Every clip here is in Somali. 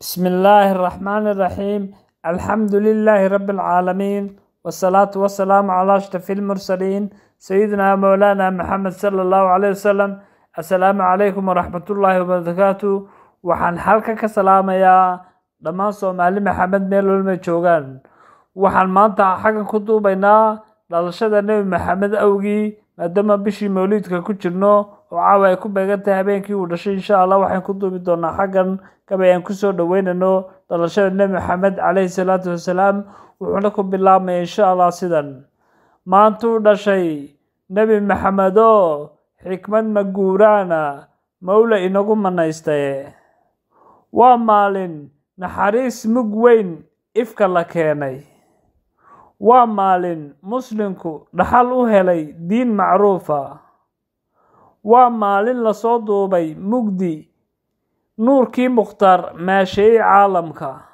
بسم الله الرحمن الرحيم. الحمد لله رب العالمين، والصلاة والسلام على أشرف المرسلين سيدنا مولانا محمد صلى الله عليه وسلم. السلام عليكم ورحمة الله وبركاته. waxaan halka ka salaamayaa dhammaan Soomaali Maxamed meel walba joogaan. waxaan maanta xagan ku duubaynaa dhalashada Nabi Maxamed awgii maadaama bishii Mawlidka ku jirno oo caawa ay ku beegantahay habeenkii uu dhashay. insha Allah waxaan ku duubi doonaa xagan kabayaan ku soo dhaweynano dhalashada Nabi Maxamed alayhi salaatu wasalaam. wuxuuna ku bilaabmay insha Allah sidan: maanta uu dhashay Nabi Maxamed oo xikmad maguuraana mawla inagu manaystay. waa maalin naxariis mug weyn ifka la keenay. waa maalin muslimku dhaxal u helay diin macruufa. waa maalin la soo duubay mugdi nuurkii mukhtar maashay caalamka.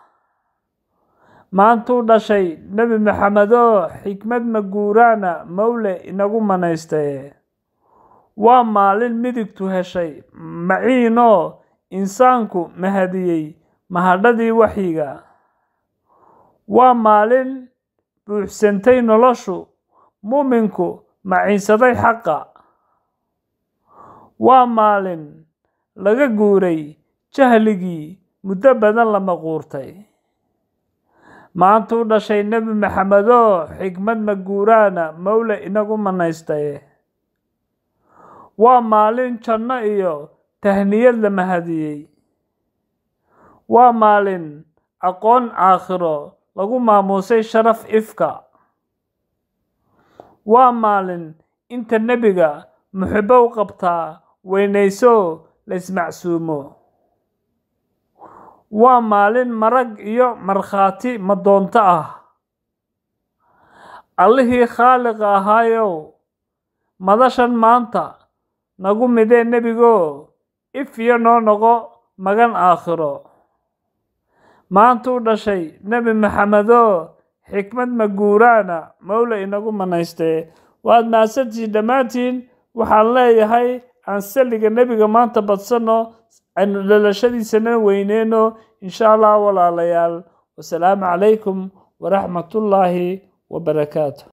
maanta uu dhashay Nabi Maxamed oo xikmad maguuraana mawla inagu manaystay. waa maalin midigtu heshay maciino insaanku mahadiyey mahadhadii waxyiga. waa maalin buuxsantay noloshu muuminku maciinsaday xaqa. waa maalin laga guuray jahligii muddo badan lama quurtay. maanta uu dhashay Nabi Maxamed oo xikmad maguuraana mawla inagu manaystay. waa maalin janno iyo tahniyad la mahadiyey. waa maalin aqoon aakhiro lagu maamuusay sharaf ifka. waa maalin inta nebiga muxibbo u qabtaa weynayso la ismacsuumo. waa maalin marag iyo markhaati madoonto ah. allihii khaaliqa ahaayow madashan maanta nagu midee nebigo if iyo noo noqo magan aakhiro. maanta uu dhashay Nabi Maxamed oo xikmad maguuraana mawla inagu manaystay. waad mahadsantihiin dhammaantiin. waxaan leeyahay aan saliga nebiga maanta badsano, aynu dhalashadiisana weyneyno insha Allah walaalayaal. wasalaamu calaykum waraxmatullaahi wabarakaatuh.